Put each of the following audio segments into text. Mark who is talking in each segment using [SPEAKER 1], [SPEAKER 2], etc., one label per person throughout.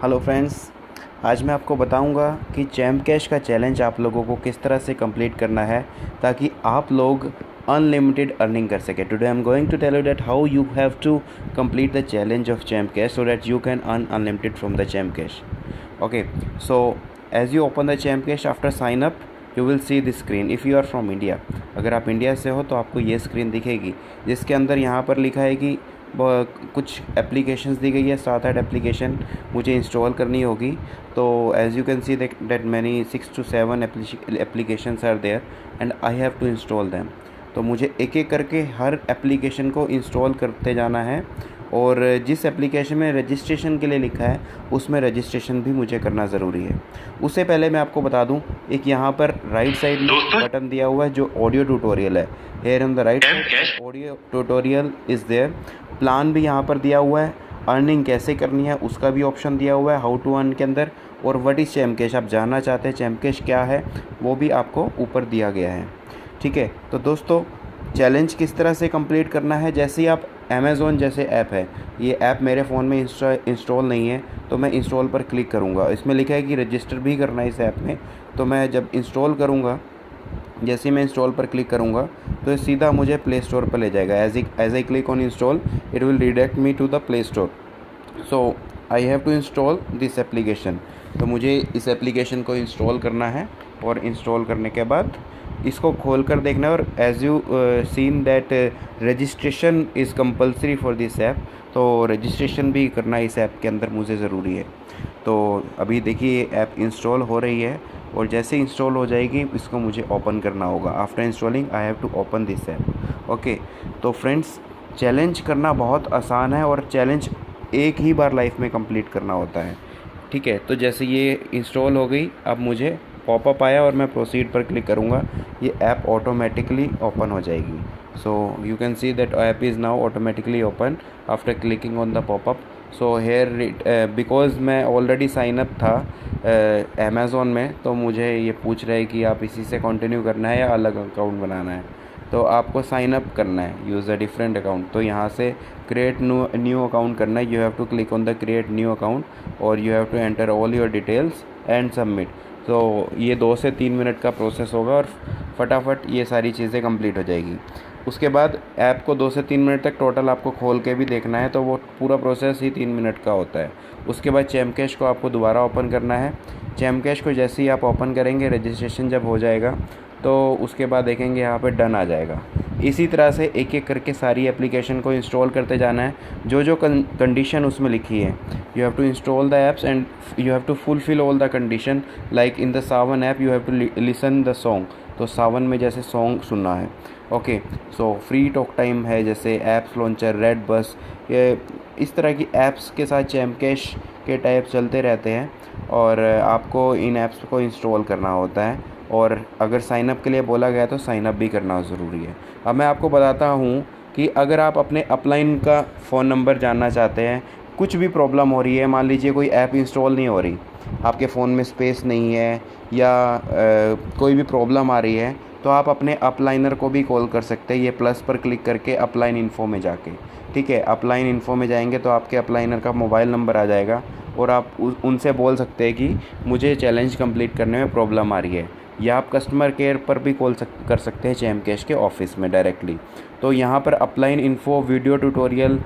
[SPEAKER 1] Hello friends, आज मैं आपको बताऊंगा कि चैम्प कैश का चैलेंज आप लोगों को किस तरह से कंप्लीट करना है ताकि आप लोग अनलिमिटेड अर्निंग कर सकें। Today I am going to tell you that how you have to complete the challenge of Champ Cash so that you can earn unlimited from the Champ Cash. Okay, so as you open the Champ Cash after sign up you will see this screen. If you are from India, अगर आप India से हो तो आपको ये screen दिखेगी जिसके अंदर यहाँ पर लिखा है कि कुछ एप्लीकेशंस दी गई है, 7-8 एप्लीकेशन मुझे इंस्टॉल करनी होगी। तो as you can see that many 6 to 7 applications are there and I have to install them. तो मुझे एक एक करके हर एप्लीकेशन को इंस्टॉल करते जाना है और जिस एप्लीकेशन में रजिस्ट्रेशन के लिए लिखा है उसमें रजिस्ट्रेशन भी मुझे करना ज़रूरी है। उससे पहले मैं आपको बता दूं, एक यहाँ पर राइट साइड में बटन दिया हुआ है जो ऑडियो ट्यूटोरियल है। Here on the right side audio tutorial is there. Plan भी यहाँ पर दिया हुआ है, अर्निंग कैसे करनी है उसका भी ऑप्शन दिया हुआ है हाउ टू अर्न के अंदर, और व्हाट इज़ चैम्प कैश, आप जानना चाहते हैं चैम्प कैश क्या है वो भी आपको ऊपर दिया गया है। ठीक है, तो दोस्तों चैलेंज किस तरह से कंप्लीट करना है, जैसे ही आप अमेज़ॉन जैसे ऐप है, ये ऐप मेरे फ़ोन में इंस्टॉल नहीं है तो मैं इंस्टॉल पर क्लिक करूँगा। इसमें लिखा है कि रजिस्टर भी करना है इस ऐप में, तो मैं जब इंस्टॉल करूँगा, जैसे ही मैं इंस्टॉल पर क्लिक करूँगा तो ये सीधा मुझे प्ले स्टोर पर ले जाएगा। As I click on install it will redirect me to the play store. So I have to install this application. तो मुझे इस एप्लीकेशन को इंस्टॉल करना है और इंस्टॉल करने के बाद इसको खोल कर देखना है। और as you seen that registration is compulsory for this app, तो रजिस्ट्रेशन भी करना इस ऐप के अंदर मुझे ज़रूरी है। तो अभी देखिए ऐप इंस्टॉल हो रही है और जैसे इंस्टॉल हो जाएगी इसको मुझे ओपन करना होगा। After installing I have to open this app. Okay, तो फ्रेंड्स चैलेंज करना बहुत आसान है और चैलेंज एक ही बार लाइफ में कंप्लीट करना होता है। ठीक है, तो जैसे ये इंस्टॉल हो गई, अब मुझे पॉपअप आया और मैं प्रोसीड पर क्लिक करूँगा, ये ऐप ऑटोमेटिकली ओपन हो जाएगी। So you can see that app is now automatically open after clicking on the popup. So here because मैं ऑलरेडी साइन अप था अमेज़ॉन में, तो मुझे ये पूछ रहा है कि आप इसी से कंटिन्यू करना है या अलग अकाउंट बनाना है। तो आपको साइन अप करना है, यूज़ अ डिफरेंट अकाउंट। तो यहाँ से क्रिएट न्यू अकाउंट करना है। You have to click on the create new account और you have to enter all your details and submit. तो ये 2 से 3 मिनट का प्रोसेस होगा और फटाफट ये सारी चीज़ें कंप्लीट हो जाएगी। उसके बाद ऐप को 2 से 3 मिनट तक टोटल आपको खोल के भी देखना है, तो वो पूरा प्रोसेस ही 3 मिनट का होता है। उसके बाद चैम्प कैश को आपको दोबारा ओपन करना है। चैम्प कैश को जैसे ही आप ओपन करेंगे, रजिस्ट्रेशन जब हो जाएगा तो उसके बाद देखेंगे यहाँ पे डन आ जाएगा। इसी तरह से एक एक करके सारी एप्लीकेशन को इंस्टॉल करते जाना है, जो जो कंडीशन उसमें लिखी है। You have to install the apps and you have to fulfil all the condition. Like in the Saavn app you have to listen the song, तो सावन में जैसे सॉन्ग सुनना है। Okay, so free talk time है, जैसे ऐप्स लॉन्चर, रेड बस, ये इस तरह की ऐप्स के साथ चैम्प कैश के टाइप चलते रहते हैं और आपको इन ऐप्स को इंस्टॉल करना होता है। और अगर साइन अप के लिए बोला गया तो साइन अप भी करना ज़रूरी है। अब मैं आपको बताता हूँ कि अगर आप अपने अपलाइन का फ़ोन नंबर जानना चाहते हैं, कुछ भी प्रॉब्लम हो रही है, मान लीजिए कोई ऐप इंस्टॉल नहीं हो रही, आपके फ़ोन में स्पेस नहीं है या कोई भी प्रॉब्लम आ रही है, तो आप अपने अपलाइनर को भी कॉल कर सकते हैं। ये प्लस पर क्लिक करके अपलाइन इन्फो में जाके, ठीक है, अपलाइन इन्फो में जाएंगे तो आपके अपलाइनर का मोबाइल नंबर आ जाएगा और आप उनसे बोल सकते हैं कि मुझे चैलेंज कंप्लीट करने में प्रॉब्लम आ रही है। या आप कस्टमर केयर पर भी कॉल कर सकते हैं चैम्प कैश के ऑफिस में डायरेक्टली। तो यहाँ पर upline info, video tutorial,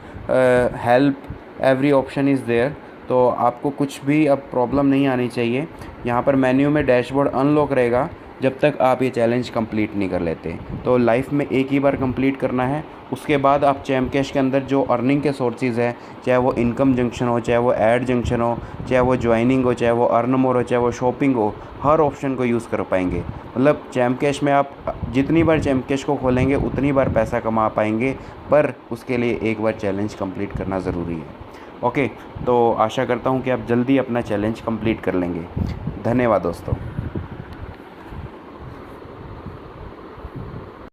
[SPEAKER 1] help, every option is there. तो आपको कुछ भी अब प्रॉब्लम नहीं आनी चाहिए। यहाँ पर मेन्यू में डैशबोर्ड अनलॉक रहेगा जब तक आप ये चैलेंज कंप्लीट नहीं कर लेते। तो लाइफ में एक ही बार कंप्लीट करना है। उसके बाद आप चैम्प कैश के अंदर जो अर्निंग के सोर्सेज है, चाहे वो इनकम जंक्शन हो, चाहे वो ऐड जंक्शन हो, चाहे वो ज्वाइनिंग हो, चाहे वो अर्न मोर हो, चाहे वो शॉपिंग हो, हर ऑप्शन को यूज़ कर पाएंगे। मतलब चैम्प कैश में आप जितनी बार चैम्प कैश को खोलेंगे उतनी बार पैसा कमा पाएंगे, पर उसके लिए एक बार चैलेंज कंप्लीट करना ज़रूरी है। ओके, तो आशा करता हूँ कि आप जल्दी अपना चैलेंज कंप्लीट कर लेंगे। धन्यवाद दोस्तों।